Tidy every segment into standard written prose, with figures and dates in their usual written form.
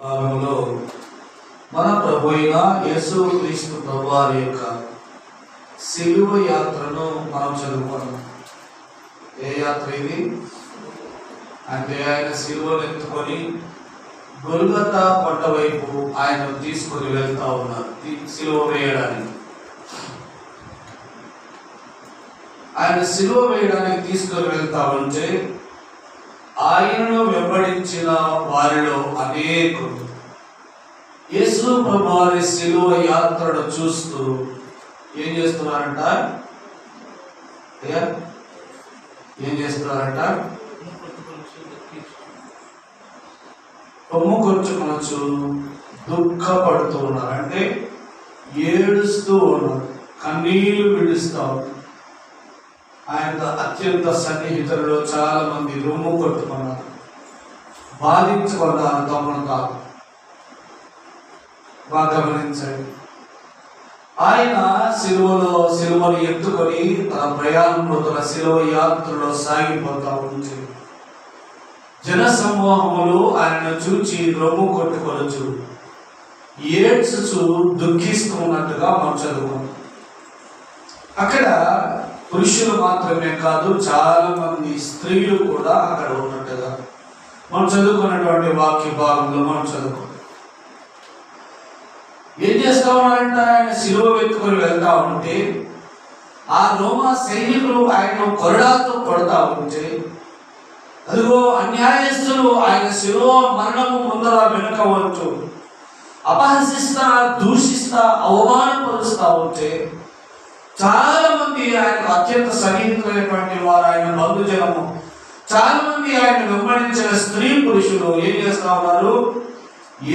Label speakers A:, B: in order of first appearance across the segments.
A: భాగంలో మన ప్రభు అయిన యేసుక్రీస్తు ప్రభువారి యొక్క సిలువ యాత్రను మనం చదువుకున్నాం. ఏ యాత్ర ఇది అంటే ఆయన సిలువను ఎత్తుకొని గొల్గొతా కొండ వైపు ఆయన తీసుకొని వెళ్తా ఉన్నారు సిలువ వేయడానికి. ఆయన సిలువ వేయడానికి తీసుకొని వెళ్తా ఉంటే ఆయనను వెంబడించిన వారిలో అనేకులు యేసు ప్రభువారి సిలువ యాత్రను చూస్తూ ఏం చేస్తున్నారంట? కొమ్ము కొట్టుకొనొచ్చు దుఃఖపడుతూ ఉన్నారు. అంటే ఏడుస్తూ ఉన్నారు, కన్నీళ్లు విడుస్తూ ఉన్నారు. ఆయన అత్యంత సన్నిహితులలో చాలా మంది రొమ్ము కొట్టుకున్నారు, బాధించుకున్నారు. తమను తాము బాగా గమనించండి. ఆయన సిలువను ఎత్తుకొని తన ప్రయాణంలో తన సిలువ యాత్రలో సాగిపోతా ఉంది. జన సమూహములు ఆయనను చూచి రొమ్ము కొట్టుకొనొచ్చు ఏడ్చుచు దుఃఖిస్తూ ఉన్నట్టుగా మనం చదువుకున్నాం. అక్కడ పురుషులు మాత్రమే కాదు, చాలా మంది స్త్రీలు కూడా అక్కడ ఉన్నట్టుగా మనం చదువుకున్నటువంటి వాక్య భాగంలో మనం చదువుకున్నాం. ఏం చేస్తా ఉన్నారంటే ఆయన సిలువ ఎత్తుకొని వెళ్తా ఉంటే ఆ రోమా సైనికులు ఆయన కొరడాతో కొడతా ఉంటే అదిగో అన్యాయస్తులు ఆయన శిలువ మరణము ముందర వెనుక వంచు అపహసిస్తా, దూషిస్తా, అవమానపరుస్తా ఉంటే చాలా మంది ఆయన అత్యంత సన్నిహితులైనటువంటి వారు, ఆయన బంధుజనము, చాలా మంది ఆయన వెంబడించిన స్త్రీ పురుషులు ఏం చేస్తా ఉన్నారు?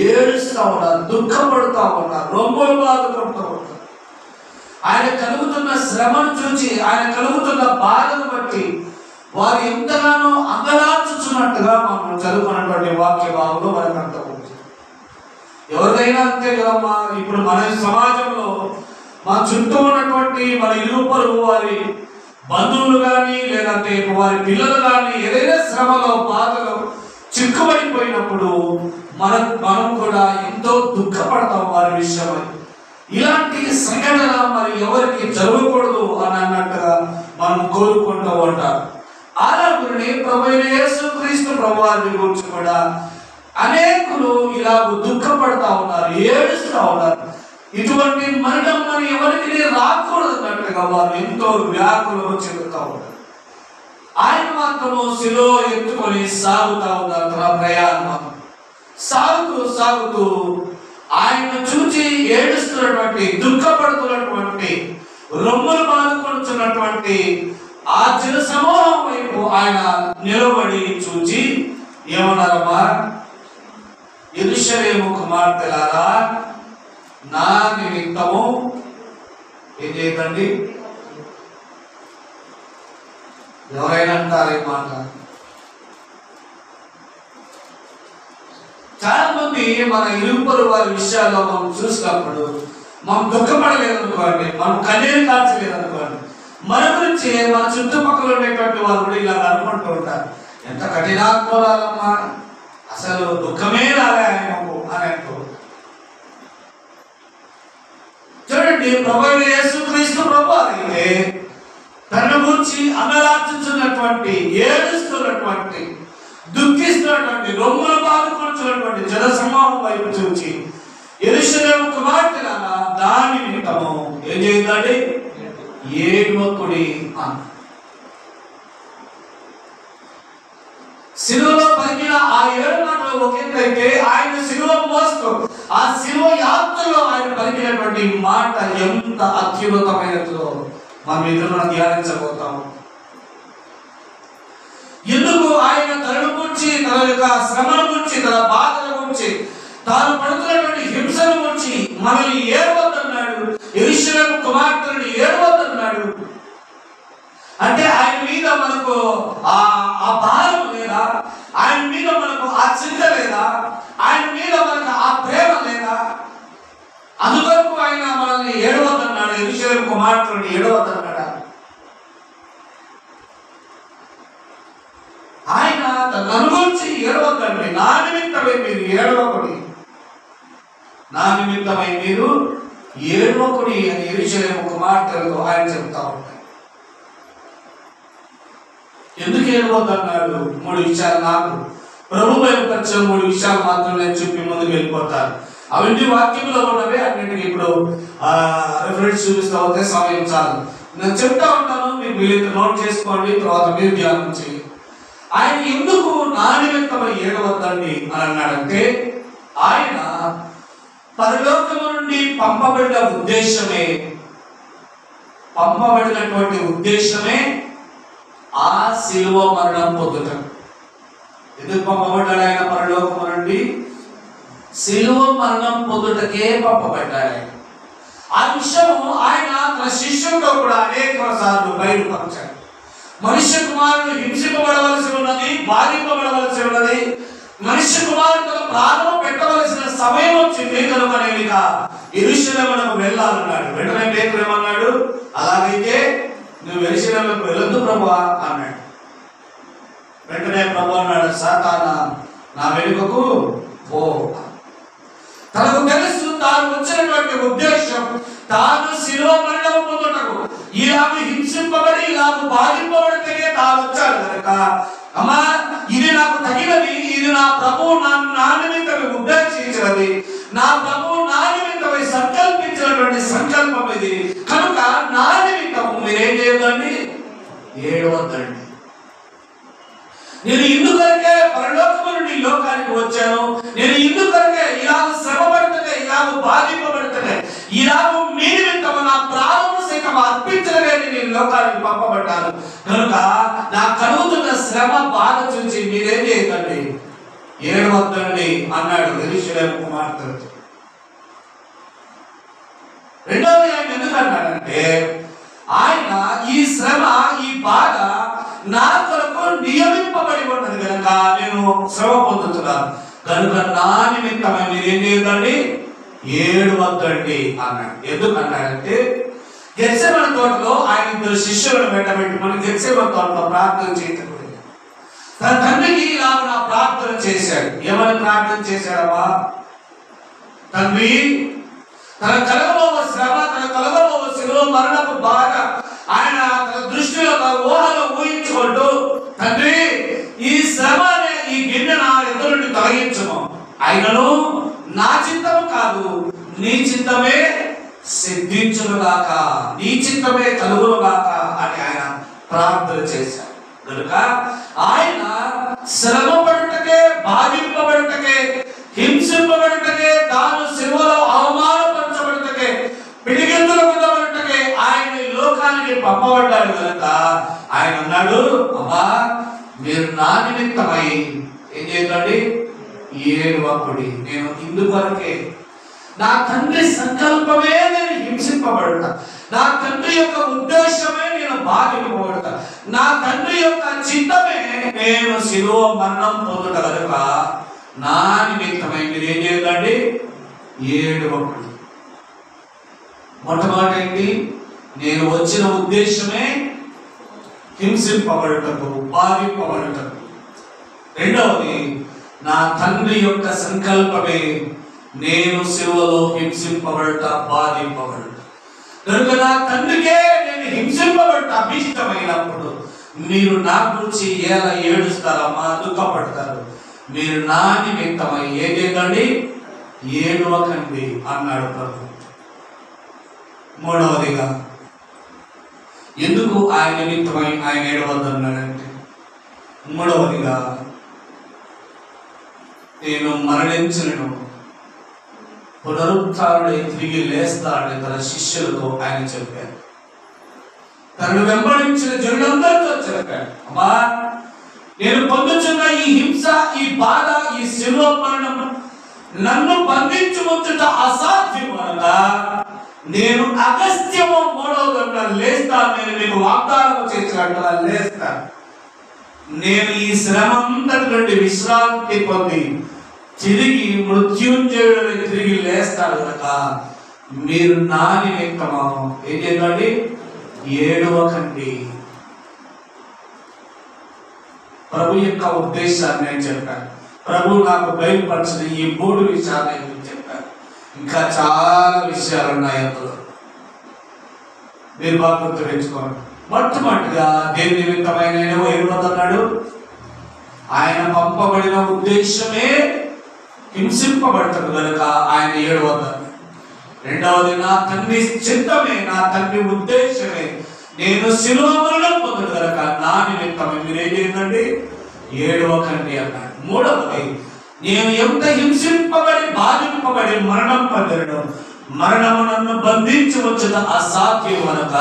A: ఏడుస్తా ఉన్నారు, దుఃఖపడుతూ ఉన్నారు, రొమ్ములు బాధపడుతూ ఉన్నారు. ఆయన కలుగుతున్న శ్రమను చూచి, ఆయన కలుగుతున్న బాధను బట్టి వారు ఎంతగానో అంగలార్చుచున్నట్టుగా మనం చదువుకున్నటువంటి వాక్య భాగంలో మనకు అర్థమవుతుంది. ఎవరికైనా అంతే కదమ్మా. ఇప్పుడు మన సమాజంలో మన చుట్టూ ఉన్నటువంటి మన ఇరుగు పొరుగు వారి బంధువులు కానీ లేదంటే వారి పిల్లలు కానీ ఏదైనా శ్రమలో బాధలో చిక్కుబడిపోయినప్పుడు మనం కూడా ఎంతో దుఃఖపడతాం వారి విషయమై. ఇలాంటి సంఘటన మరి ఎవరికి జరగకూడదు అని అన్నట్టుగా మనం కోరుకుంటూ ఉంటాం. అలాగే ప్రభువైన యేసుక్రీస్తు ప్రభువారిని గురించి కూడా అనేకులు ఇలా దుఃఖపడతా ఉన్నారు, ఏడుస్తూ ఉన్నారు. ఇటువంటి మరణం మరి ఎవరికి రాకూడదు అన్నట్టుగా వారు ఎంతో వ్యాకులు చెందుతూ ఉన్నారు. ఆయన మాత్రము సిలువ ఎత్తుకొని సాగుతా ఉన్నారు. తన ప్రయాణం సాగుతూ ఆయన చూచి ఏడుస్తున్నటువంటి, దుఃఖపడుతున్నటువంటి, రొమ్ములు బాదుకొనుచున్నటువంటి ఆ జన సమూహం వైపు ఆయన నిలబడి చూచి ఏమన్నారమ్మా? యెరూషలేము కుమార్తెలారా, నా నిమిత్తము ఏం చేయకండి. ఎవరైనా అంటారు ఈ మాట? చాలా మంది మన ఇరుపరు వారి విషయాల్లో మనం చూసినప్పుడు మనం దుఃఖపడలేదనుకోండి, మనం కన్నీరు కాల్చలేదనుకోండి, మన గురించి మన చుట్టుపక్కల ఉండేటువంటి వారు కూడా ఇలా అనుకుంటూ ఉంటారు, ఎంత కఠినాత్మరాలమ్మా, అసలు దుఃఖమే రాలే ఆయనకు అని అంటూ. చూడండి, ప్రభువైన యేసుక్రీస్తు ప్రభువారు అయితే తన గురించి అంగలార్చుతున్నటువంటి, ఏడుస్తున్నటువంటి, దుఃఖిస్తున్నటువంటి, రొమ్ములు బాదుకొనుచున్నటువంటి జన సమూహం వైపు చూచి యెరూషలేము కుమార్తెలారా, దాని నిమిత్తము ఏం చేయండి? ఏడవకుడి అన్న. సిలువలో పలికిన ఆ 7 మాటలు ఒకేంటైతే ఆయన సిలువ మోస్తూ ఆ సిలువ యాత్రలో ఆయన పలికినటువంటి మాట ఎంత అత్యున్నతమైనదో మనం ఎదురు ధ్యానించబోతాము. ఎందుకు ఆయన తనను గురించి, తన యొక్క శ్రమను గురించి, తన బాధల గురించి, తాను పడుతున్నటువంటి హింసల గురించి మనల్ని ఏడవద్దన్నాడు, యెరూషలేము కుమార్తెలను ఏడవద్దన్నాడు. అంటే ఆయన మీద మనకు ఆ భారం లేదా? ఆయన మీద మనకు ఆ చింత లేదా? ఆయన మీద మనకు ఆ ప్రేమ లేదా? అందువరకు ఆయన మనల్ని ఏడవద్దన్నాడు, యెరూషలేము కుమార్తెలను ఏడవద్దన్నాడా? ఆయన నన్ను గురించి ఏడవద్దండి, నా నిమిత్తమే మీరు ఏడవకూడదు. నా నిమిత్తమై మీరు ఏడవకుడి అని యెరూషలేము కుమార్తెలతో ఆయన చెప్తా ఉంటారు. ఎందుకు ఏడవద్దన్నాడు? 3 విషయాలు నాకు ప్రభు బయలుపరిచిన 3 విషయాలు మాత్రం నేను చెప్పి ముందుకు వెళ్ళిపోతాను. అవన్నీ వాక్యంలో ఉన్నవే, అన్నింటికి ఇప్పుడు రిఫరెన్స్ చూపిస్తూ ఉంటే సమయం చాలు. నేను చెప్తా ఉంటాను, మీకు వీలైతే నోట్ చేసుకోండి, తర్వాత మీరు ధ్యానం చేయండి. ఆయన ఎందుకు నా నిమిత్తమై ఏడవద్దండి అని అన్నాడంటే, ఆయన పరలోకము నుండి పంపబడినటువంటి ఉద్దేశమే ఆ శిలువ మరణం పొందుతాడు. ఎందుకు పంపబడ్డాడు ఆయన పరలోకము నుండి? శిలువ మరణం పొందుటకే పంపబడ్డాడు ఆయన. ఆ విషయం ఆయన తన శిష్యులతో కూడా అనేక సార్లు బయలుపరిచాడు. మనుష్య కుమారుడు హింసింపబడవలసి ఉన్నది, బాధింపబడవలసి ఉన్నది, మనుష్య కుమారుడు తన ప్రాణం పెట్టవలసిన సమయం వచ్చింది కనుక నేను ఇక యెరూషలేమునకు వెళ్ళాలన్నాడు. వెంటనే పేతురు ఏమన్నాడు? అలాగైతే నువ్వు యెరూషలేమునకు వెళ్ళొద్దు ప్రభువా అన్నాడు. వెంటనే ప్రభు అన్నాడు, సాతానా నా వెనుకకు పో. తనకు తెలుసు తాను వచ్చినటువంటి ఉద్దేశం తాను శిలువ మరణం పొందుటకు, ఇలాగ హింసింపబడి ఇలాగ బాధింపబడితే తాను వచ్చాడు కనుక, అమ్మా ఇది నాకు తగినది, ఇది నా ప్రభువు నా నిమిత్తమై ఉద్దేశించినది, నా ప్రభువు నా నిమిత్తమై సంకల్పించినటువంటి సంకల్పం ఇది కనుక నా నిమిత్తము మీరేం చేయదండి? ఏడవద్దండి. నేను ఇందుకొరకే పరలోకము నుండి లోకానికి వచ్చాను. నేను ఇందుకొరకే ఇలాగ శ్రమ పడుతుంది, ఇలాగ బాధింపబడుతుంది, ఇలాగ మీ నిమిత్తము నా ప్రాణము సైతం అర్పించలేని నేను లోకానికి పంపబడ్డాను కనుక నా కలుగుతున్న శ్రమ బాధ చూసి మీరేం చేయకండి? ఏడవద్దండి అన్నాడు యెరూషలేము కుమార్తెలతో. రెండవది ఆయన ఎందుకు అన్నాడంటే, ఆయన ఈ శ్రమ ఈ బాధ నా కొరకు నియమింపబడి ఉన్నది కనుక నేను శ్రమ పొందుతున్నాను కనుక నా నిమిత్తమై మీరేం చేయదండి? ఏడవద్దండి అన్నాడు. ఎందుకు అన్నాడంటే, గెత్సేమనే తోటలో ఆయన 2 శిష్యులను వెంటబెట్టి మన గెత్సేమనే తోటలో ప్రార్థన చేయటం తన తండ్రికి ఇలా నా ప్రార్థన చేశాడు. ఏమని ప్రార్థన చేశాడమ్మా? తండ్రి, తన కలగబోవ శ్రమ, తన కలగబోవ శిలువ మరణపు బాధ ఆయన తన దృష్టిలో తన ఊహలో ఊహించుకుంటూ, తండ్రి ఈ శ్రమ అనే ఈ గిన్నె నా ఎదురు నుండి తొలగించము, ఆయనను నా చిత్తము కాదు నీ చిత్తమే సిద్ధించునుగాక, నీ చిత్తమే కలుగునుగాక అని ఆయన ప్రార్థన చేశాడు. కనుక ఆయన శ్రమ పడుటకే, బాధింపబడుటకే, హింసింపబడుటకే, తాను శిలువలో అవమానపరచబడుటకే, పిడిగిద్దులు పొందబడుటకే ఆయన లోకానికి పంపబడ్డాడు కనుక ఆయన అన్నాడు, అమ్మా మీరు నా నిమిత్తమై ఏం చేయకండి? ఏడవకుడి. నేను ఇందువరకే నా తండ్రి సంకల్పమే నేను హింసింపబడతా, నా తండ్రి యొక్క ఉద్దేశమే నేను బాధింపబడతా, నా తండ్రి యొక్క చిత్తమే నేను శిలువ మరణం పొందుట కనుక నా నిమిత్తమై మీరు ఏం చేయకండి? ఏడవకుడి. మొట్టమొదటి ఏంటి? నేను వచ్చిన ఉద్దేశమే హింసింపబడుటకు, బాధింపబడుటకు. రెండవది, నా తండ్రి యొక్క సంకల్పమే నేను శిలువలో హింసింపబడుట, బాధింపబడుట కనుక నా తండ్రికే నేను హింసింపబడుట అభిష్టమైనప్పుడు మీరు నా గురించి ఎలా ఏడుస్తారమ్మా, దుఃఖపడతారు. మీరు నా నిమిత్తమై ఏం చేయకండి? ఏడవకండి అన్నాడు ప్రభు. మూడవదిగా ఎందుకు ఆయన నిమిత్తమై ఆయన ఏడవద్దన్నాడంటే, మూడవదిగా నేను మరణించను, పునరుత్థానుడై తిరిగి లేస్తాడని తన శిష్యులతో ఆయన చెప్పారు. తనను వెంబడించిన జనులందరితో చెప్పాడు, అమ్మా నేను పొందుతున్న ఈ హింస, ఈ బాధ, ఈ శిలువ మరణం నన్ను బంధించుముచ్చుట అసాధ్యం అనగా నేను అగస్త్యము 3వ గంట లేస్తాను, నేను మీకు వాగ్దానం చేసినట్టుగా లేస్తాను. నేను ఈ శ్రమంతటి నుండి విశ్రాంతి పొంది తిరిగి మృత్యుంజయుడు తిరిగి లేస్తాడు కనుక మీరు నా నిమిత్తము ఏం చేయండి? ఏడవకండి. ప్రభు యొక్క ఉద్దేశాన్ని నేను చెప్పాను. ప్రభు నాకు బయలుపరిచిన ఈ 3 విషయాలు నేను చెప్పాను. ఇంకా చాలా విషయాలు ఉన్నాయి అందులో. మీరు బాగా గుర్తు పెంచుకోండి. మొట్టమొదటిగా దేని నిమిత్తమైన ఏడవదన్నాడు? ఆయన పంపబడిన ఉద్దేశమే హింసింపబడతాడు కనుక ఆయన ఏడవద్దాడు. రెండవది, నా తండ్రి చిత్తమే, నా తండ్రి ఉద్దేశమే నేను శిలువ మరణం పొందుడు కనుక నా నిమిత్తమే మీరేం చేయండి, ఏడవకండి అన్నాడు. మూడవది, నేను ఎంత హింసింపబడి బాధింపబడి మరణం పొందడం, మరణము నన్ను బంధించవచ్చుట అసాధ్యం కనుక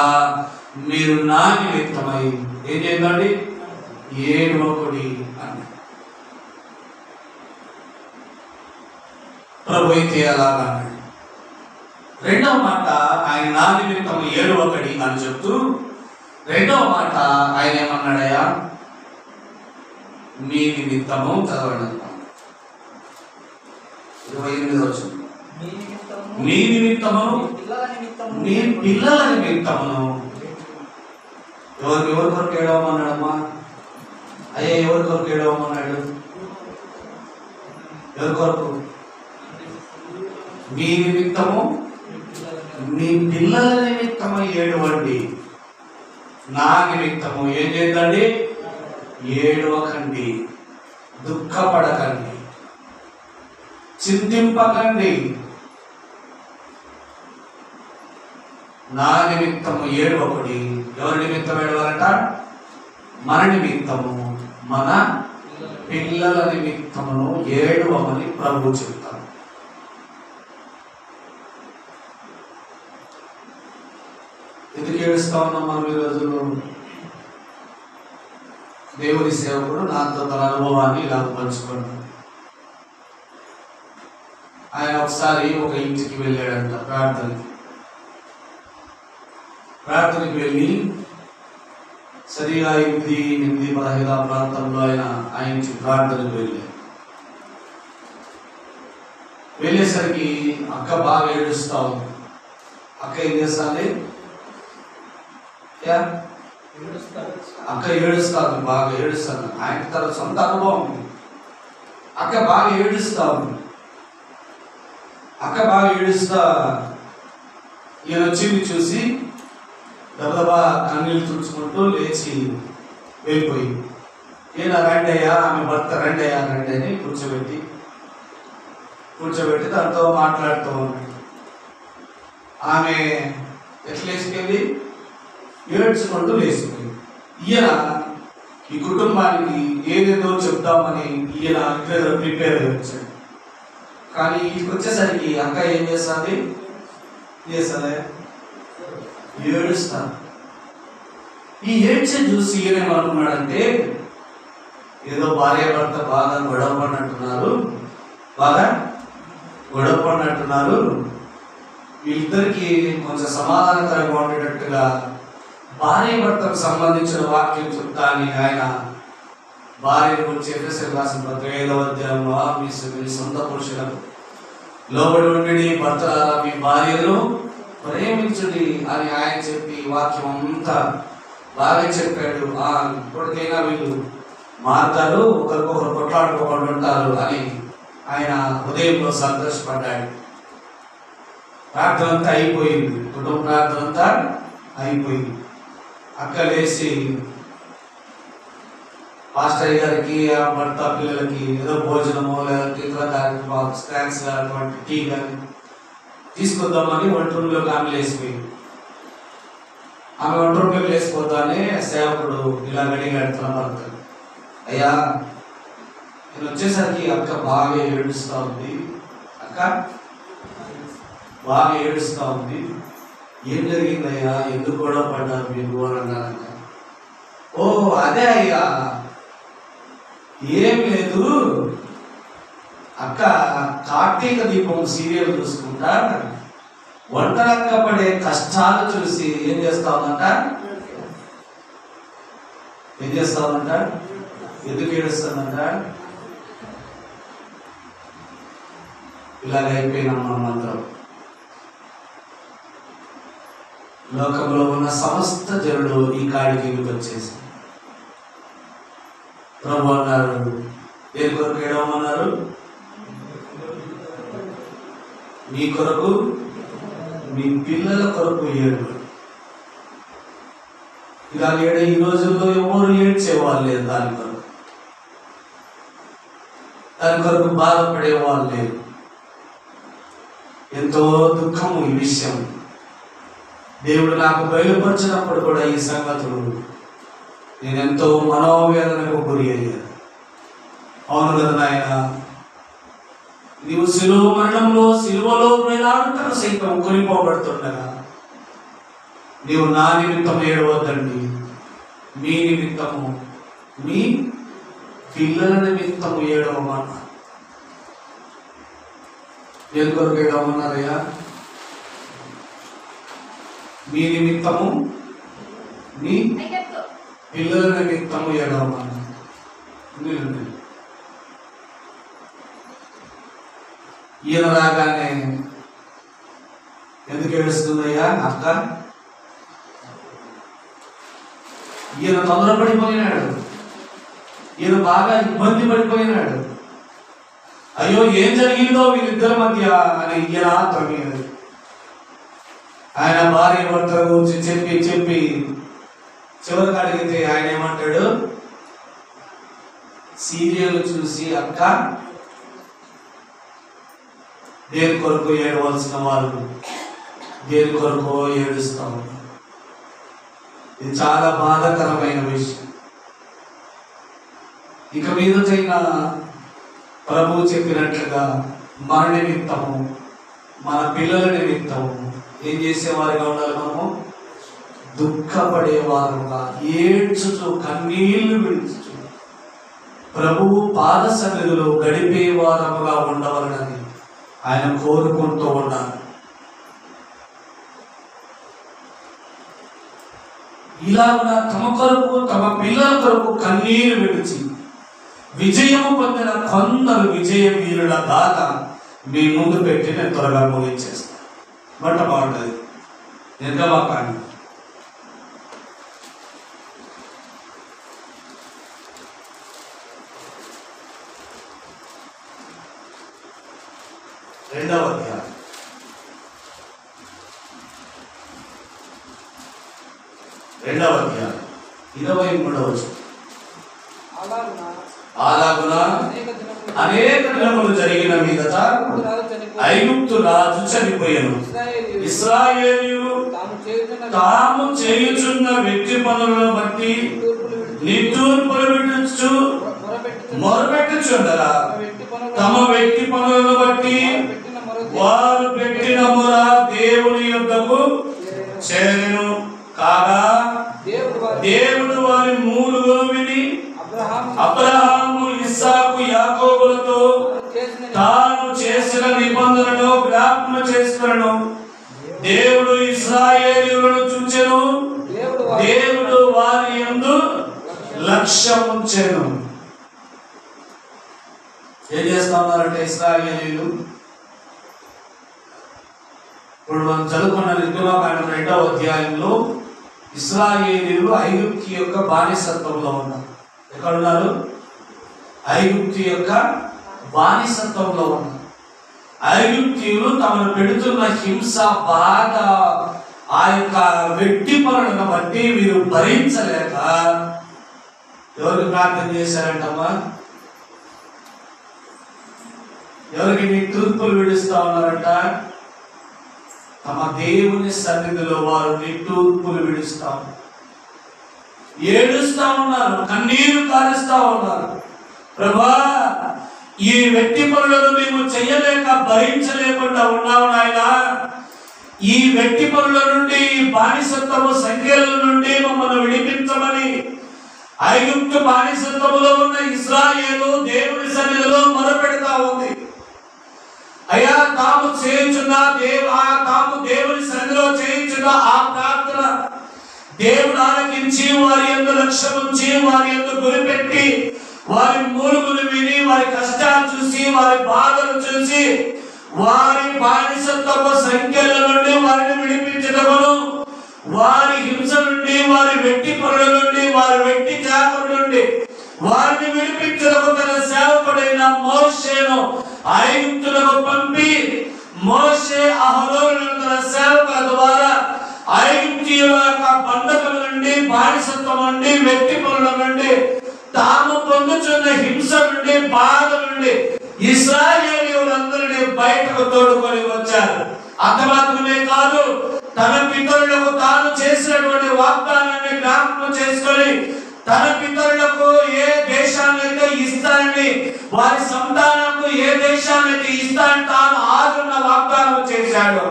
A: మీరు నా నిమిత్తమై ఏం చేయండి, ఏడవకుడి అన్నాడు. ప్రభు అయితే అలాగా అన్నాడు. రెండవ మాట, ఆయన నా నిమిత్తము ఏడవకడి అని చెప్తూ రెండవ మాట ఆయన ఏమన్నాడయ్యా, మీ నిమిత్తము చదవండి. 28వ వచనం, మీ నిమిత్తము, మీ పిల్లల నిమిత్తమును. ఎవరి కొరకు ఏడవమన్నాడమ్మా? అయ్యా ఎవరి కొరకు ఏడవమన్నాడు? ఎవరి కొరకు? మీ నిమిత్తము, మీ పిల్లల నిమిత్తము ఏడవండి, నా నిమిత్తము ఏం చేద్దండి, ఏడవకండి, దుఃఖపడకండి, చింతింపకండి. నా నిమిత్తము ఏడవకుడి. ఎవరి నిమిత్తం ఏడవాలంట? మన నిమిత్తము, మన పిల్లల నిమిత్తమును ఏడవమని ప్రభు చెప్తారు. ఎందుకు ఏడుస్తా ఉన్నాం మనం ఈ రోజుల్లో? దేవుని సేవకుడు నాతో తన అనుభవాన్ని ఇలా పంచుకున్నాడు. ఆయన ఒకసారి ఒక ఇంటికి వెళ్ళాడంట ప్రార్థనకి వెళ్ళి సరిగా 8-15 ప్రాంతంలో ఆయన ఇంటి ప్రార్థనకు వెళ్ళేసరికి అక్క బాగా ఏడుస్తా ఉంది. అక్క ఏం చేస్తాంది? అక్క ఏడుస్తాను, బాగా ఏడుస్తాను. ఆయన తన సొంత అనుభవం. అక్క బాగా ఏడుస్తా ఉంది. అక్క బాగా ఏడుస్తా ఈయన వచ్చింది చూసి దబదబా కన్నీళ్ళు తుడుచుకుంటూ లేచి వెళ్ళిపోయి, ఈయన రండి అయ్యా, ఆమె భర్త రండి అయ్యా రండి అని కూర్చోబెట్టి దాంతో మాట్లాడుతూ ఉన్నాడు. ఆమె ఎట్లా వేసుకెళ్ళి ఏడ్చుకుంటూ లేచిపోయింది. ఈయన ఈ కుటుంబానికి ఏదేదో చెప్తామని ఈయన ప్రిపేర్ అయ్యి వచ్చాడు. కానీ ఇంటికి వచ్చేసరికి అక్క ఏం చేస్తుంది? ఏడుస్తాను. ఈ ఏడ్చే చూసి ఈయనేమనుకున్నాడంటే, ఏదో భార్య భర్త బాగా గొడవ పడినట్టున్నారు, వీళ్ళిద్దరికి కొంచెం సమాధానకరంగా ఉండేటట్టుగా భార్య భర్తకు సంబంధించిన వాక్యం చెప్తా అని ఆయన భార్య గురించి ఎఫెసీయులకు రాసిన పత్రిక 5వ అధ్యాయంలో మీ సొంత పురుషులకు లోబడి ఉండి భర్తలారా మీ భార్యను ప్రేమించుడి అని ఆయన చెప్పి వాక్యం అంతా బాగా చెప్పాడు. ఇప్పటికైనా వీళ్ళు మారుతారు, ఒకరికొకరు కొట్లాడుకోకుండా ఉంటారు అని ఆయన హృదయంలో సంతోషపడ్డాడు. ప్రార్థన అంతా అయిపోయింది, కుటుంబ ప్రార్థన అంతా అయిపోయింది. అక్క లేచి పాస్టర్ గారికి, ఆ భర్త పిల్లలకి ఏదో భోజనమో లేదంటే ఇతర కార్యక్రమాలు, స్నాక్స్ అటువంటి టీ కానీ తీసుకొద్దామని వంటరూంలోకి ఆమె లేచిపోయింది. ఆమె వంటరూంలోకి లేచిపోతానే సేవకుడు ఇలా అడిగాడు తన భర్త, అయ్యా నేను వచ్చేసరికి అక్క బాగా ఏడుస్తూ ఉంది, ఏం జరిగిందయ్యా, ఎందుకు గొడవ పడ్డారు మీరు అని అన్నారంట. ఓ అదే అయ్యా, ఏం లేదు, అక్క కార్తీక దీపం సీరియల్ చూసుకుంటా ఒంటరక్క పడే కష్టాలు చూసి ఏం చేస్తా ఉందంట, ఎందుకు ఏడుస్తుందంట? ఇలాగ అయిపోయినాం మనం అందరం. లోకంలో ఉన్న సమస్త జనులు ఈ కాడికి వచ్చేసి ప్రభు అన్నారు, దేని కొరకు ఏడవమన్నారు? మీ కొరకు, మీ పిల్లల కొరకు ఏడు. ఇలా ఈ రోజుల్లో ఎవరు ఏడ్చేవాళ్ళు లేదు. దాని కొరకు బాధపడేవాళ్ళు లేరు. ఎంతో దుఃఖము ఈ విషయం. దేవుడు నాకు బయలుపరిచినప్పుడు కూడా ఈ సంగతులు నేనెంతో మనోవేదనకు గురి అయ్యాను. అవును కదా నాయన, నీవు శిలువ మరణంలో శిలువలో వేలాడుటకు సైతం కొనిపోబడుతుండగా నీవు నా నిమిత్తం ఏడవద్దండి, మీ నిమిత్తము, మీ పిల్లల నిమిత్తము ఏడవమన్నా. దేని కొరకు ఏడవమన్నారయ్యా? మీ నిమిత్తము, మీ పిల్లల నిమిత్తము ఏడవమన్నా. ఈయన రాగానే ఎందుకు ఏడుస్తుందయ్యా అక్క? ఈయన తొందరపడిపోయినాడు, ఈయన బాగా ఇబ్బంది పడిపోయినాడు. అయ్యో ఏం జరిగిందో వీళ్ళిద్దరి మధ్య అని ఈయన ఆత్మీయది. ఆయన భార్య భర్త గురించి చెప్పి చెప్పి చివరికి అడిగితే ఆయన ఏమంటాడు? సీరియల్ చూసి అక్క దేని కొరకు ఏడవలసిన వాళ్ళు దేని కొరకు ఏడుస్తూ ఉన్నారు. ఇది చాలా బాధాకరమైన విషయం. ఇక మీదటైనా ప్రభువు చెప్పినట్లుగా మన నిమిత్తము, మన పిల్లల నిమిత్తము ఏం చేసేవారుగా ఉండాలి? మనము దుఃఖపడేవారుగా, ఏడ్చుచు కన్నీళ్లు విడుచుచు ప్రభువు పాద సన్నిధిలో గడిపేవారముగా ఉండవాలని ఆయన కోరుకుంటూ ఉన్నారు. ఇలాగా తమ కొరకు, తమ పిల్లల కొరకు కన్నీరు విడిచి విజయము పొందిన కొందరు విజయ వీరుల గాథ మీ ముందు పెట్టి నేను త్వరగా ముగించేస్తాను. మొట్టమొదటిది నిర్గమకాండం 2వ అధ్యాయం 23వ వచనం. అలాగున అనేక దినములు జరిగిన మీదట ఐగుప్తు రాజు చనిపోయాను. ఇశ్రాయేలీయులు తాము చేయుచున్న వ్యక్తి పనులను బట్టి నిట్టూర్పులు మొరపెట్టుచుండగా తమ వ్యక్తి పనులను బట్టి వారు పెట్టిన మొర దేవుని యొద్దకు చేరెను. కాగా దేవుడు వారి మూలుగులు విని అబ్రహాము, ఇస్సాకు, యాకోబులతో తాను చేసిన నిబంధనను జ్ఞాపకం చేసుకొనెను. దేవుడు ఇశ్రాయేలీయులను చూచెను, దేవుడు వారి యందు లక్ష్యముంచెను. ఏం చేస్తా ఉన్నారంటే ఇశ్రాయేలీయులు? ఇప్పుడు మనం చదువుకున్న నిర్గమకాండం 2వ అధ్యాయంలో ఇశ్రాయేలీయులు ఐగుప్తు యొక్క బానిసత్వంలో ఉన్నారు. ఎక్కడున్నారు? ఐగుప్తు యొక్క బానిసత్వంలో ఉన్నారు. ఐగుప్తీయులు తమను పెడుతున్న హింస, బాధ, ఆ యొక్క వెట్టి పనులను బట్టి వీరు భరించలేక ఎవరికి ప్రార్థన చేశారంటమ్మా? ఎవరికి మీ తూర్పులు విడుస్తా ఉన్నారంట? తమ దేవుని సన్నిధిలో వారు నిట్టూర్పులు విడుస్తా ఉన్నారు, ఏడుస్తా ఉన్నారు, కన్నీరు కారుస్తా ఉన్నారు. ప్రభా, ఈ వ్యక్తి పనులను మేము చెయ్యలేక భరించలేకుండా ఉన్నాము నాయన. ఈ వ్యక్తి పనుల నుండి, ఈ బానిసత్వము సంఖ్యల నుండి మమ్మల్ని విడిపించమని ఐగుప్తు బానిసత్వములో ఉన్న ఇశ్రాయేలు దేవుని సన్నిధిలో మొరపెడతా ఉంది. అయ్యా, తాము చేయించున్న తాము దేవుని సన్నిధిలో చేయించున్న ఆ ప్రార్థన దేవుడు ఆలకించి వారి యందు లక్ష్యం ఉంచి వారి యందు గురిపెట్టి వారి మూలుగులు విని వారి కష్టాలు చూసి వారి బాధలు చూసి వారి బానిసత్వపు సంఖ్యల నుండి వారిని విడిపించడమును, వారి హింస నుండి, వారి వెట్టి పనుల నుండి, వారి వెట్టి చాకుల నుండి వారిని విడిపించడము తన సేవకుడైన మోషేను ఐగుప్తులకు పంపి మోషే నుండి, బానిసత్వం నుండి, వ్యక్తి పనుల నుండి, తాము పొందుతున్న హింస నుండి, బాధ నుండి ఇశ్రాయేలీయులందరినీ బయటకు తోడుకొని వచ్చారు. అంత మాత్రమే కాదు, తన పితరులకు తాను చేసినటువంటి వాగ్దానాన్ని జ్ఞాపకం చేసుకొని తన పితరులకు ఏ దేశాన్నైతే ఇస్తానని, వారి సంతానంకు ఏ దేశాన్నైతే ఇస్తానని తాను ఆదున్న వాగ్దానం చేశాడు,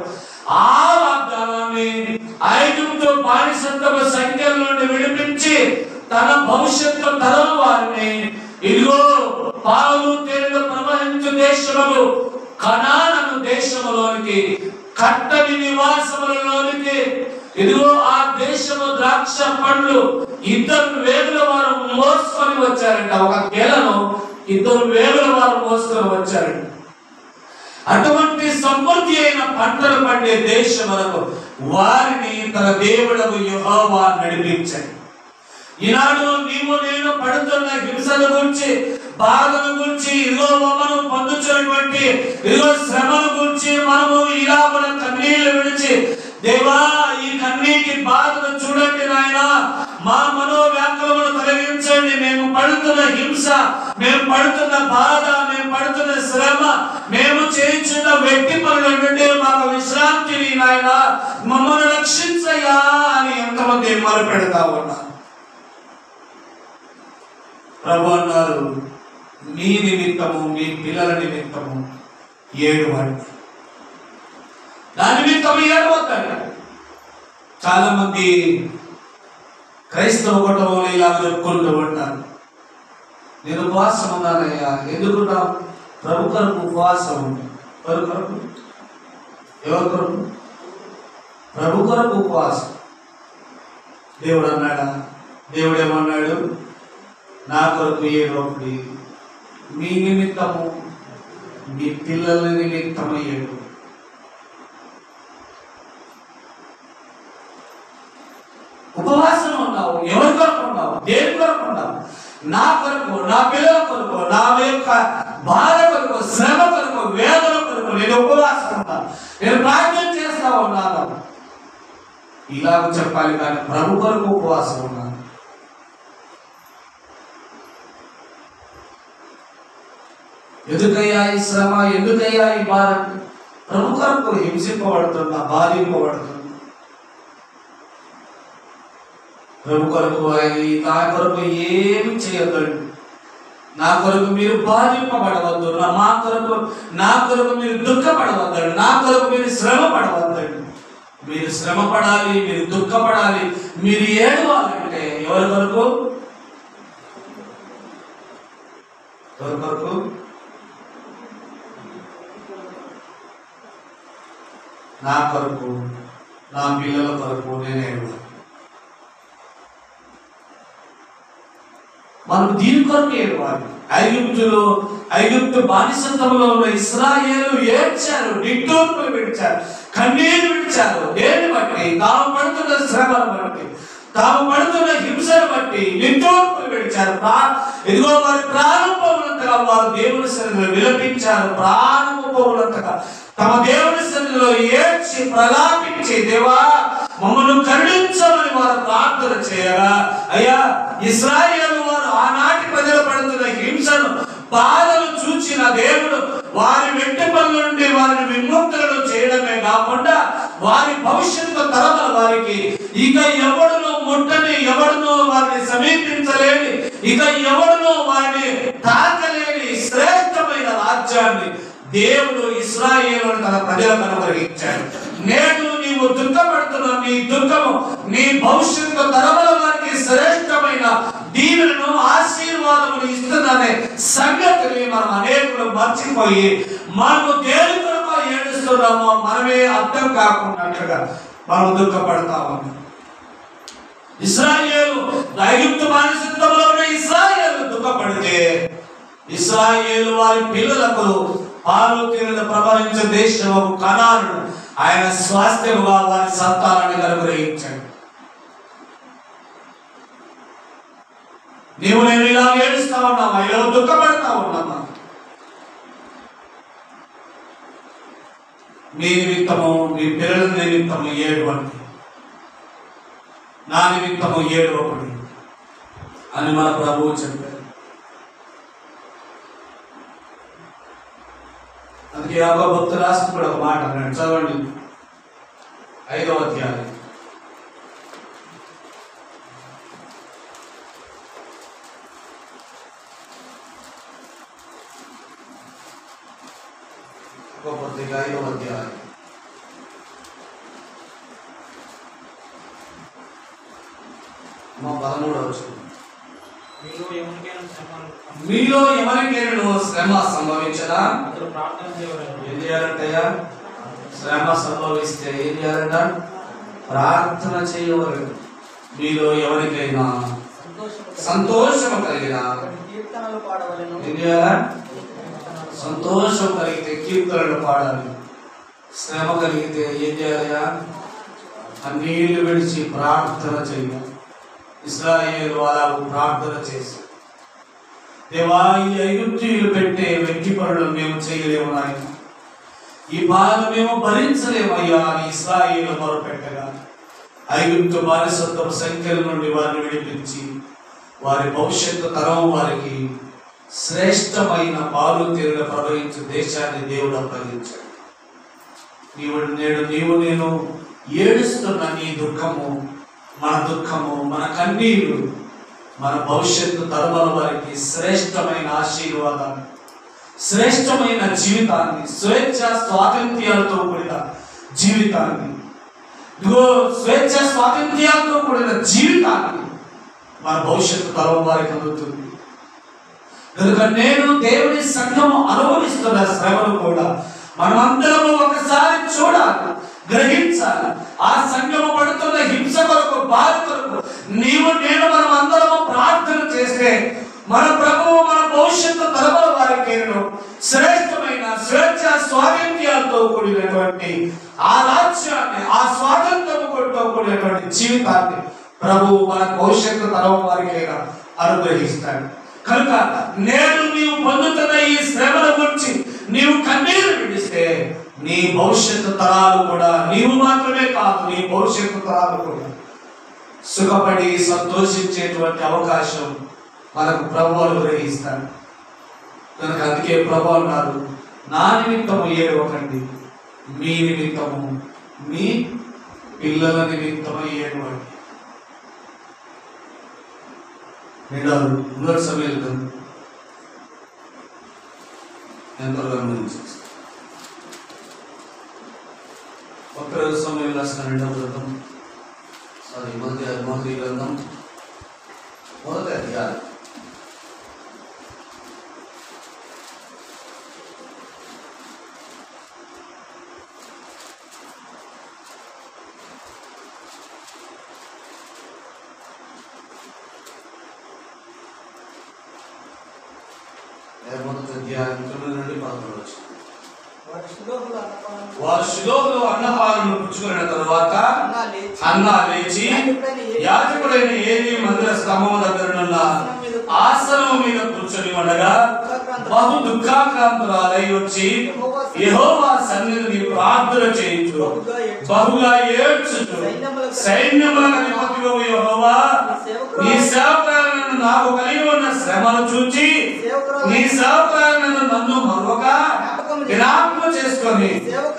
A: ఆ వాగ్దానాన్ని ఐగుప్తు బానిసత్వ సంఖ్యల నుండి విడిపించి తన భవిష్యత్తు తరం వారిని ఇదిగో పాలు తేనెలు ప్రవహించు దేశములు కనాను దేశములోనికి, కట్టని నివాసములలోనికి, ఇదిగో ఆ దేశము ద్రాక్ష పండ్లు 2 వేగుల వారు మోసుకొని వచ్చారంట. ఒక గెలను 2 వేగుల వారు మోసుకొని వచ్చారంట. అటువంటి సమృద్ధి అయిన పంటలు పండే దేశములకు వారిని తన దేవుడకు యెహోవా నడిపించాడు. ఈనాడు నీవు నేను పడుతున్న హింసల గురించి, బాధల గురించి, ఇదిగో మనం పొందుతున్నటువంటి ఇదిగో శ్రమల గురించి మనము ఇలా మన కన్నీళ్లు విడిచి, దేవా ఈ కన్నీటి బాధను చూడండి నాయన, మా మనోవ్యాకులమును తొలగించండి, మేము పడుతున్న హింస, మేము పడుతున్న బాధ, మేము పడుతున్న శ్రమ, మేము చేయించున్న వ్యక్తి పనుల నుండి మాకు విశ్రాంతిని నాయన, మమ్మల్ని రక్షించయ్యా అని ఎంతమంది మొరపెడతా ఉన్నారు. ప్రభు అన్నారు, మీ నిమిత్తము, మీ పిల్లల నిమిత్తము ఏడవండి. దాని నిమిత్తము ఏడవద్దండి. చాలా మంది క్రైస్తవ కుటుంబంలో ఇలా చెప్పుకుంటూ ఉంటారు, నేను ఉపవాసం ఉన్నానయ్యా. ఎందుకున్నావు? ప్రభు కొరకు ఉపవాసం ఉంది. ఎవరి కొరకు? ఎవరి కొరకు? ప్రభు కొరకు ఉపవాసం. దేవుడు అన్నాడా? దేవుడు ఏమన్నాడు? నా కొరకు ఏడవకుడి, మీ నిమిత్తము, మీ పిల్లల నిమిత్తము ఏడు. ఉపవాసం ఉన్నావు, ఎవరి కొరకు ఉన్నావు? దేని కొరకు ఉన్నావు? నా కొరకు, నా పిల్లల కొరకు, నా యొక్క బాధ కొరకు, శ్రమ కొరకు, వేదన కొరకు నేను ఉపవాసం ఉన్నాను, నేను ప్రార్థన చేస్తా ఉన్నాను ఇలాగ చెప్పాలి. కానీ ప్రభు కొరకు ఉపవాసం ఉన్నాను. ఎందుకయ్యా ఈ శ్రమ, ఎందుకయ్యా ఈ బాధ? ప్రభు కొరకు హింసింపబడుతున్నా, బాధింపబడుతున్నా. ప్రభు కొరకు నా కొరకు ఏమి చేయొద్దండి. నా కొరకు మీరు బాధింపబడవద్దు, నా కొరకు మీరు దుఃఖపడవద్దండి, నా కొరకు మీరు శ్రమ పడవద్దండి. మీరు శ్రమ పడాలి, మీరు దుఃఖపడాలి, మీరు ఏడవాలంటే ఎవరి కొరకు? ఎవరి కొరకు? నా కొరకు, నా పిల్లల కొరకు నేను ఏడవాలి. మనం దీని కొరకు ఏడవాలి. ఐగుప్తు బానిసత్వంలో ఉన్న ఇశ్రాయేలు ఏడ్చారు, నిట్టూర్పులు విడిచారు, కన్నీరు విడిచారు. దేన్ని బట్టి? తాము పడుతున్న శ్రమను బట్టి, తాము పడుతున్న హింసను బట్టి నిట్టూర్పులు విడిచారు. ఇదిగో వారి ప్రారంభములంతగా వారు దేవుని సన్నిధిలో విలపించారు. ప్రారంభములంతగా తమ దేవుని సన్నిధిలో ఏడ్చి ప్రలాపించి, దేవా మమ్మల్ని కరుణించమని వారు ప్రార్థన చేయగా, అయ్యా ఇశ్రాయేలు వారు ఆనాటి ప్రజలు పడుతున్న హింసను, బాధలు చూచిన దేవుడు వారి వెంట పనుల నుండి వారిని విముక్తులను చేయడమే కాకుండా వారి భవిష్యత్తు తరముల వారికి ఇక ఎవడునో ముట్టని, ఎవడునో వారిని సమీపించలేని, ఇక ఎవడునో వారిని తాకలేని శ్రేష్టమైన రాజ్యాన్ని దేవుడు ఇశ్రాయేలును తన ప్రజలకు అనుగ్రహించాడు. నేడు నీవు దుఃఖపడుతున్న నీ దుఃఖము నీ భవిష్యత్తు తరముల వారికి శ్రేష్టమైన దీవెనను, ఆశీర్వాదములు ఇస్తుందనే సంగతిని మనం అనేకులు మర్చిపోయి మనము దేని కొరకు ఏడుస్తున్నామో మనమే అర్థం కాకున్నట్లుగా మనం దుఃఖపడతా ఉన్నాం. ఇశ్రాయేలు ఐగుప్తు బానిసత్వంలో ఉన్న ఇశ్రాయేలు దుఃఖపడితే, ఇశ్రాయేలు వారి పిల్లలకు పాలు తేనెలు ప్రవహించే దేశము కనాను ఆయన స్వాస్థ్యముగా వారి సంతానాన్ని అనుగ్రహించాడు. నీవు నేను ఇలా ఏడుస్తా ఉన్నామా? ఇలా దుఃఖపడతా ఉన్నామా? మీ నిమిత్తము, మీ పిల్లల నిమిత్తము ఏడవండి. నా నిమిత్తము ఏడవకుడి అని మన ప్రభువు చెప్పారు. అందుకే యాకోబు భక్తుడు రాసిన కూడా ఒక మాట అన్నాడు, చదవండి 5వ అధ్యాయం. పత్రిక 5వ అధ్యాయం. మా 13వ వచనం. మీలో ఎవరికైనా శ్రమ సంభవించదా ఏం చేయాలంటయ్యా? శ్రమ సంభవిస్తే ఏం చేయాలంట? ప్రార్థన చేయవలెను. మీలో ఎవరికైనా సంతోషం కలిగిన ఏం చేయాలా? సంతోషం కలిగితే కీర్తనలు పాడాలి. శ్రమ కలిగితే ఏం చేయాలయ్యా? అన్నీళ్ళు విడిచి ప్రార్థన చేయాలి. ఇశ్రాయేలు అలా ప్రార్థన చేసి, దేవా ఈ ఐగుప్తీయులు పెట్టే వెండి పనులు మేము చేయలేము నాయన, ఈ బాధ మేము భరించలేమయ్యా అని ఇశ్రాయేలు మొరపెట్టగా ఐగుప్తు బానిసత్వపు సంఖ్యల నుండి వారిని విడిపించి వారి భవిష్యత్తు తరం వారికి శ్రేష్టమైన పాలు తీరుగా ప్రవహించే దేశాన్ని దేవుడు అప్పగించాడు. నీవు నేను ఏడుస్తున్న నీ దుఃఖము, మన దుఃఖము, మన కన్నీరు మన భవిష్యత్తు తరముల వారికి శ్రేష్టమైన ఆశీర్వాదాన్ని, శ్రేష్టమైన జీవితాన్ని, స్వేచ్ఛ స్వాతంత్ర్యాలతో కూడిన జీవితాన్ని, ఇదిగో స్వేచ్ఛ స్వాతంత్ర్యాలతో కూడిన జీవితాన్ని మన భవిష్యత్తు తరం వారికి అందుతుంది. కనుక నేను దేవుని సంఘము అనుభవిస్తున్న శ్రమను కూడా మనమందరము ఒకసారి చూడాలి, గ్రహించాలి. ఆ సంఘము పడుతున్న హింస కొరకు, బాధ కొరకు నీవు నేను మనం అందరము ప్రార్థన చేస్తే మన ప్రభువు మన భవిష్యత్తు తరముల వారికి శ్రేష్టమైన స్వేచ్ఛ స్వాతంత్ర్యాలతో కూడినటువంటి ఆ రాజ్యాన్ని, ఆ స్వాతంత్రముతో కూడినటువంటి జీవితాన్ని ప్రభువు మన భవిష్యత్తు తరం వారికి అనుగ్రహిస్తాడు. కనుక నేను నీవు పొందుతున్న ఈ శ్రమల గురించి నీవు కన్నీరు విడిస్తే నీ భవిష్యత్తు తరాలు కూడా, నీవు మాత్రమే కాదు నీ భవిష్యత్తు తరాలు కూడా సుఖపడి సంతోషించేటువంటి అవకాశం మనకు ప్రభువు అనుగ్రహిస్తాడు. కనుక అందుకే ప్రభు అన్నారు, నా నిమిత్తము ఏడవకండి, మీ నిమిత్తము, మీ పిల్లల నిమిత్తము ఏడవండి. రెండవ సమయంలో ఎంతో గమనించి ఒక్కరోజు సమయం రాసిన రెండవ గ్రంథం, మొదటి గ్రంథం మొదటి అధ్యాయం. వారు షిలోహులో అన్నపానమును పుచ్చుకున్న తరువాత హన్నా లేచి యాజకుడైన ఏలీ మందిర స్తంభము దగ్గరనున్న ఆసనం మీద కూర్చొని ఉండగా బహు దుఃఖాక్రాంతురాలై వచ్చి యెహోవా సన్నిధిని ప్రార్థన చేయించు, బహుగా ఏడ్చుచు, సైన్యములకు అధిపతియగు యెహోవా, నీ సేవకురాలైన నాకు కలిగి ఉన్న శ్రమను చూచి నీ సేవకురాలైన నన్ను మరొక జ్ఞాపకం చేసుకొని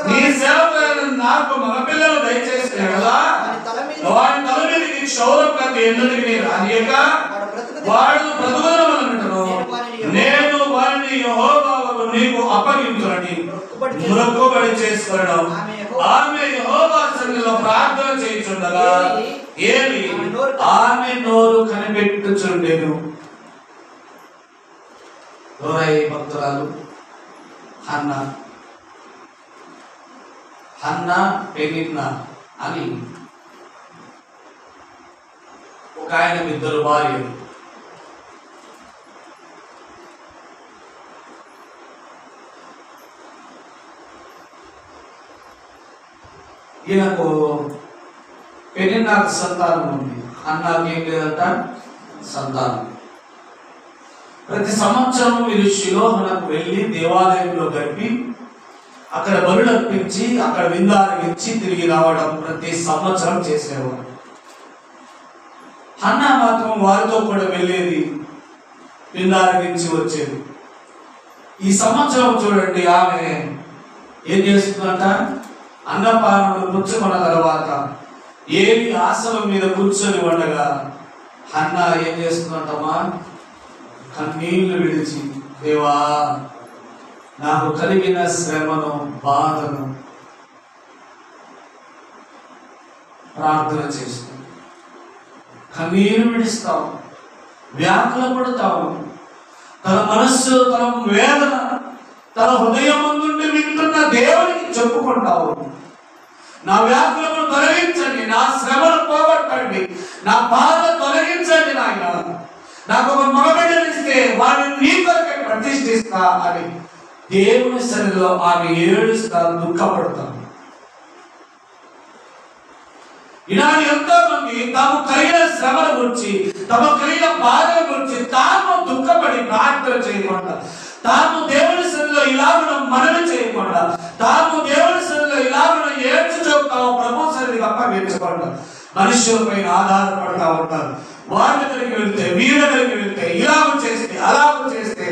A: నీ సేవకురాలైన నాకు మగపిల్లలు దయచేసి వాడి తల మీదకి క్షౌరం కత్తి ఎందుకు రానియక వాడు బ్రతుకుదనమన్నట్టును నేను వారిని యెహోవాకు నీకు అప్పగించునని మొక్కుబడి చేసుకోవడం. ఆమె యెహోవా సన్నిధిలో ప్రార్థన చేయుచుండగా ఏలీ ఆమె నోరు కనిపెట్టుచుండెను. భక్తురాలు హన్నా పెనిన్నా అని ఒక ఆయన ఇద్దరు భార్యలు. ఈయనకు పెనిన్నాకు సంతానం ఉంది, హన్నాకు ఏం లేదంట సంతానం. ప్రతి సంవత్సరం వీరు షిలోహునకు వెళ్ళి దేవాలయంలో గడిపి అక్కడ బలులు అర్పించి అక్కడ విందారగించి తిరిగి రావడం ప్రతి సంవత్సరం చేసేవారు. హన్నా మాత్రం వారితో కూడా వెళ్ళేది, పిల్లారగించి వచ్చేది. ఈ సంవత్సరం చూడండి, ఆమె ఏం చేస్తుందంట, అన్నపానములు పుచ్చుకున్న తర్వాత ఏలి ఆసనం మీద కూర్చొని ఉండగా హన్నా ఏం చేస్తుందంటమ్మా, కన్నీళ్లు విడిచి, దేవా నాకు కలిగిన శ్రమను, బాధను ప్రార్థన చేస్తుంది. కన్నీరు విడిస్తావు, వ్యాకుల పడతావు, తన మనస్సు, తన వేదన, తన హృదయం నుండి వింటున్న దేవునికి చెప్పుకుంటావు. నా వ్యాకులను తొలగించండి, నా శ్రమను పోగొట్టండి, నా బాధ తొలగించండి నాయన, నాకు ఒక మగబిడ్డనిస్తే వాడిని నీ కొరకే ప్రతిష్ఠిస్తా అని దేవుని సన్నిధిలో ఆమె ఏడుస్తా, దుఃఖపడతాను. ఇలాంటి ఎంతో మంది తాము కలిగిన శ్రమల గురించి, తమ కలిగిన బాధల గురించి తాము దుఃఖపడి ప్రార్థన చేయకుండా, తాము దేవుని సన్నిధిలో ఇలాగ మనవి చేయకుండా, తాము దేవుని సన్నిధిలో ఇలాగ ఏడ్చి చూపుతాము, ప్రభు సన్నిధికి అప్పగించకుండా మనుషులపైన ఆధారపడతా ఉంటారు. వాళ్ళ దగ్గరికి వెళ్తే, వీళ్ళ దగ్గరికి వెళ్తే, ఇలాగ చేస్తే, అలాగ చేస్తే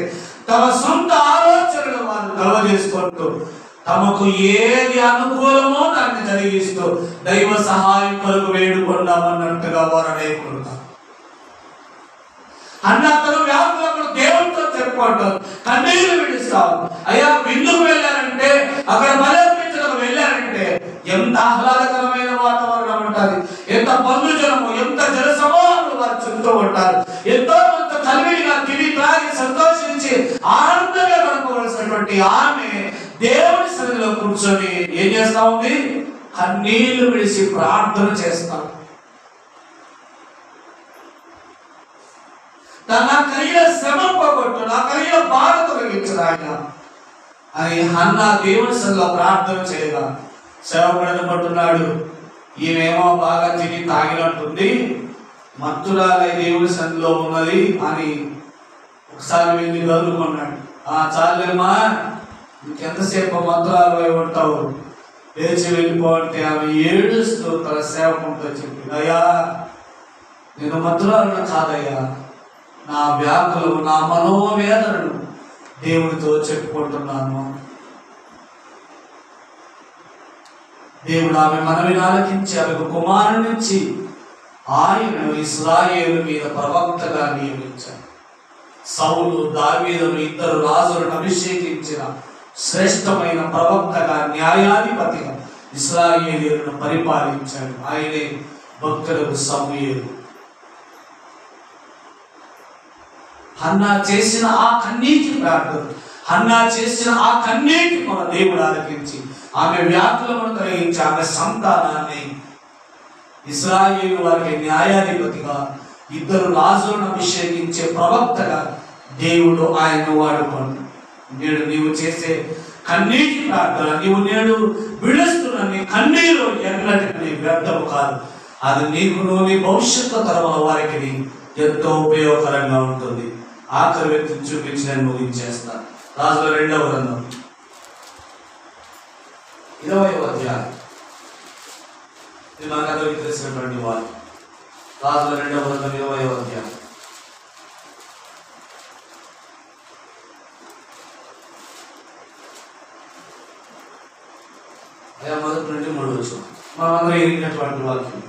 A: తమ సొంత ఆలోచనలు వారు కలవజేసుకుంటూ తమకు ఏది అనుకూలమో దాన్ని జరిగిస్తూ దైవ సహాయం కొరకు వేడుకొందామన్నట్టుగా వారు అనేకుంటారు. అతను వ్యాకులను దేవునితో చెప్పుకుంటారు, కన్నీళ్లు విడిస్తావు. అయ్యా విందుకు వెళ్ళారంటే, అక్కడ బలర్పించడానికి వెళ్ళారంటే ఎంత ఆహ్లాదకరమైన వాతావరణం ఉంటుంది, ఎంత బంధుజనము, ఎంత జనసమూహములు వారు చెబుతూ ఉంటారు. ఎంతో కొంత కలివిడిగా తిని త్రాగి సంతోషించి ఆనందంగా గడపవలసినటువంటి ఆమె దేవుని సన్నిధిలో కూర్చొని ఏం చేస్తా ఉంది, కన్నీళ్లు విడిచి ప్రార్థన చేస్తాం. నా కలిగిన శ్రమ పోగొట్టు, నా కలిగిన బాధ తొలగించు ఆయన అని హన్నా దేవుని సన్నిధిలో ప్రార్థన చేయగా సేవకుడు పట్టున్నాడు, ఈమెమో బాగా తిని తాగినట్టుంది, మత్తురాలై దేవుని సన్నిధిలో ఉన్నది అని ఒకసారి వెళ్ళి గదులుకున్నాడు. చాలేమ్మా, ఇంకెంతసేపు మత్తురాలు అయి ఉంటావు, లేచి వెళ్ళిపోతే ఆమె ఏడుస్తూ తన సేవకుడితో చెప్పింది, అయ్యా నేను మత్తురాలను కాదయ్యా, నా వ్యాకులు, నా మనోవేదనను దేవుడితో చెప్పుకుంటున్నాను. దేవుడు ఆమె మనవిని ఆలకించి ఆమెకు కుమారునిచ్చి ఆయనను ఇశ్రాయేలు మీద ప్రవక్తగా నియమించాడు. సౌలు, దావీదును ఇద్దరు రాజులను అభిషేకించిన శ్రేష్టమైన ప్రవక్తగా, న్యాయాధిపతిగా ఇశ్రాయేలీయులను పరిపాలించాడు. ఆయనే భక్తులకు సమూయేలు. హన్నా చేసిన ఆ కన్నీటి ప్రార్థన, హన్నా చేసిన ఆ కన్నీటి మన దేవుడు ఆలకించి ఆమె వ్యాకులను కలిగించి ఆమె సంతానాన్ని ఇశ్రాయేలు వారికి న్యాయాధిపతిగా, ఇద్దరు రాజులను అభిషేకించే ప్రవక్తగా దేవుడు ఆయన్ను వాడుకోండి. నేడు నీవు చేసే కన్నీటి ప్రార్థన, నీవు నేడు విడుస్తున్న నీ కన్నీరు ఎన్నటికీ వ్యర్థము కాదు. అది నీకును నీ భవిష్యత్తు తరముల వారికి ఎంతో ఉపయోగకరంగా ఉంటుంది. ఆఖరి వ్యక్తిని చూపించి నేను ముగించేస్తాను. రాజుల 2వ గ్రంథం 20వ అధ్యాయం. ఇది మనకందరికీ తెలిసినటువంటి వారు. రాజుల 2వ గ్రంథం 20వ అధ్యాయం. అయ్యా మొదటి నుండి 3 వచ్చాం. మనందరూ ఎరిగినటువంటి వాక్యం.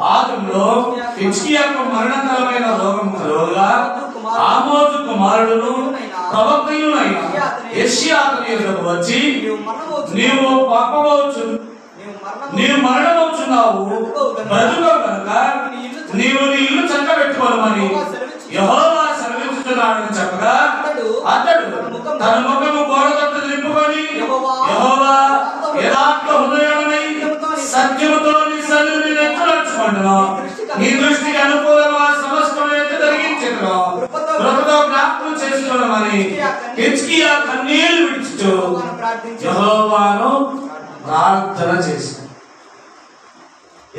A: ఆదిలో హిజ్కియాకు మరణకరమైన రోగం కలుగగా ఆమోజు కుమారుడును ప్రవక్తయునైన యెషయా అతని యొద్దకు వచ్చి, నీవు మరణమవుచున్నావు, బ్రతుకవు కనుక నీవు నీ ఇల్లు చక్కబెట్టుకోమని యెహోవా సెలవిస్తున్నాడని చెప్పగా అతడు తన ముఖము గోడ తట్టు నింపుకొని, యెహోవా యథార్థ హృదయుడనై సత్యముతో నీ సన్నిధిని నడుచుకుంటును, నీ దృష్టికి అనుకూలంగా సమస్తమే జరిగించెను, కృపతో జ్ఞాపకం చేసుకోమని హిజ్కియా కన్నీళ్లు విడుచుచు యెహోవాను ప్రార్థన చేశాడు.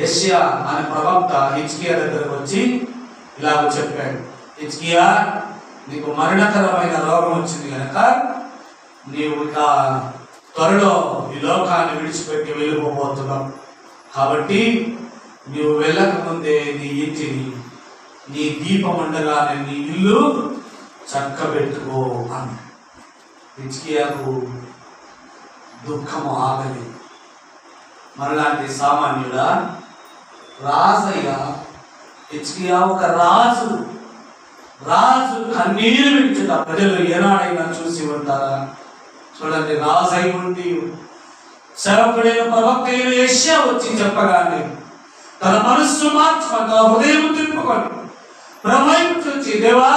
A: యెషయా అనే ప్రవక్త హిజ్కియా దగ్గరకు వచ్చి ఇలాగ చెప్పాడు, హిజ్కియా నీకు మరణకరమైన రోగం వచ్చింది కనుక నీవు ఇక త్వరలో ఈ లోకాన్ని విడిచిపెట్టి వెళ్ళిపోబోతున్నావు. కాబట్టి నీవు వెళ్ళక ముందే నీ ఇంటిని, నీ దీపం ఉండగానే నీ ఇల్లు చక్కబెట్టుకో అని. హిజ్కియాకు దుఃఖము ఆగలేదు. మనలాంటి సామాన్యుడా, రాజయ్య హిజ్కియా ఒక రాజు కన్నీరు విడిచుట ప్రజలు ఏనాడైనా చూసి ఉంటారా? చూడండి, రాజు అయి ఉండి సేవకుడైన ప్రవక్త అయిన యెషయా వచ్చి చెప్పగానే తన మనస్సు మార్చుకొని, తన హృదయం తిప్పుకొని ప్రభువైపు చూచి, దేవా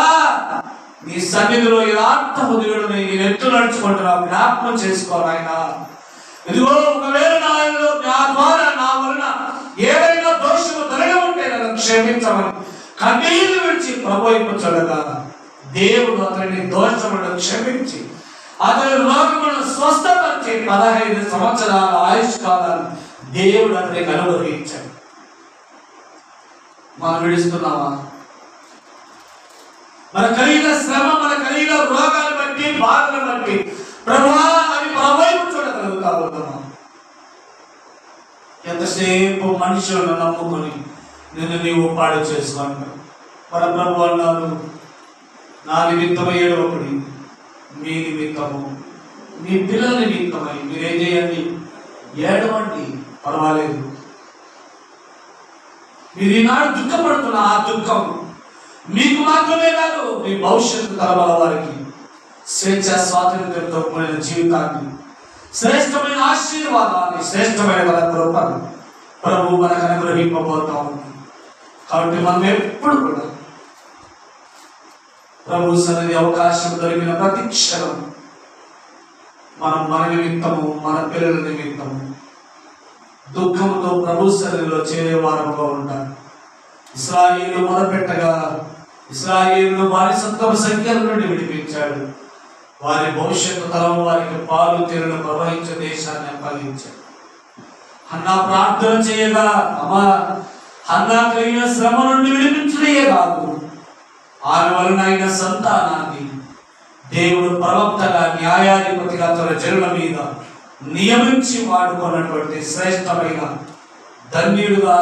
A: నీ సన్నిధిలో యథార్థ హృదయుడు నేను ఎత్తు నడుచుకుంటున్నావు, జ్ఞాపకం చేసుకోవాలైనా. ఇదిగో ఒకవేళ నా ద్వారా నా వలన ఏదైనా దోషము తొలగి ఉంటే నన్ను క్షమించమని కన్నీళ్లు విడిచి ప్రభువైపు చూడగా దేవుడు అతని దోషములను క్షమించి అతని రోగములను స్వస్థపరిచి 15 సంవత్సరాల ఆయుష్కాలాన్ని దేవుడు అతనికి అనుగ్రహించాడు. మనం విడుస్తున్నామా? మన కలిగిన శ్రమ, మన కలిగిన రోగాన్ని బట్టి, బాధలను బట్టి ప్రభువా అని ప్రభువైపు చూడగలుగుతా ఉన్నామా? ఎంతసేపు మనుషులను నమ్ముకొని నిన్ను నీవు పాడు చేసుకుంటావు. మన ప్రభు అన్నారు, నా నిమిత్తమై ఏడవకుడి, మీ నిమిత్తము, మీ పిల్లల నిమిత్తమై మీరేం చేయండి, ఏడవండి, పర్వాలేదు. మీరు ఈనాడు దుఃఖపడుతున్న ఆ దుఃఖం మీకు మాత్రమే కాదు, మీ భవిష్యత్తు తరాల వారికి స్వేచ్ఛ స్వాతంత్ర్యంతో కూడిన జీవితాన్ని, శ్రేష్టమైన ఆశీర్వాదాన్ని, శ్రేష్టమైన మన కృపను ప్రభు మనకు అనుగ్రహింపబోతా ఉంది. కాబట్టి మనం ఎప్పుడు కూడా ప్రభు సన్నిధి అవకాశం దొరికిన ప్రతి క్షణం మనం మన నిమిత్తము, మన పిల్లల నిమిత్తము దుఃఖంతో ప్రభు సన్నిధిలో చేరేవారుగా ఉంటారు. ఇశ్రాయేలు మొదలుపెట్టగా ఇశ్రాయేలు బానిసత్వ సంఖ్యల నుండి విడిపించాడు. వారి భవిష్యత్తు తరం వారికి పాలు తేనెలు ప్రవహించే దేశాన్ని అప్పగించాడు. హన్నా ప్రార్థన చేయగా అమ్మా హన్నా కలిగిన శ్రమ నుండి విడిపించడే కాదు, ఆమె వలన అయిన సంతానాన్ని దేవుడు ప్రవక్తగా, న్యాయాధిపతిగా తన జనుల మీద నియమించి వాడుకున్నటువంటి శ్రేష్టమైన ధన్యుడుగా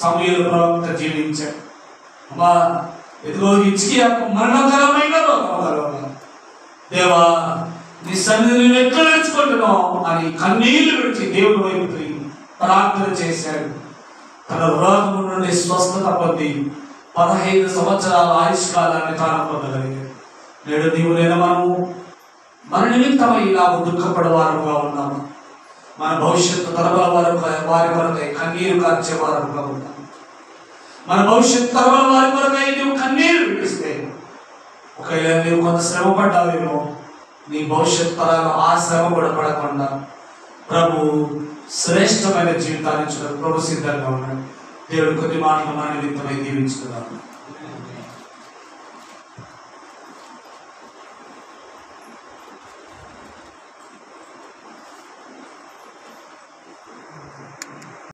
A: సమూయేలు ప్రవక్త జీవించాడు. అమ్మా ఇదిగో హిజ్కియాకు మరణకరమైన రోగం కలగగా, దేవా నీ సన్నిధిని ఎట్లా నేర్చుకుంటున్నావు అని కన్నీళ్లు విడిచి దేవుడి వైపు ప్రార్థన చేశాడు. తన రోగము నుండి స్వస్థత పొంది 15 సంవత్సరాల ఆయుష్కాలాన్ని తాను పొందగలిగాడు. నేడు నీవు లేదా మనము మన నిమిత్తమై ఇలా దుఃఖపడేవారుగా ఉన్నాము. మన భవిష్యత్తు తరముల వారి కొరకై కన్నీరు కార్చే వారుగా ఉన్నాము. మన భవిష్యత్తు తరముల వారి కొరకై నువ్వు కన్నీరు విడిస్తే, ఒకవేళ నీవు కొంత శ్రమ పడ్డావేమో, నీ భవిష్యత్తు తరాలు ఆ శ్రమ కూడా పడకుండా ప్రభు శ్రేష్టమైన జీవితాన్ని ఇచ్చడానికి ప్రభు సిద్ధంగా ఉన్నాడు. దేవుడు కొద్ది మాటలు మన నిమిత్తమై దీవించుకున్నాడు.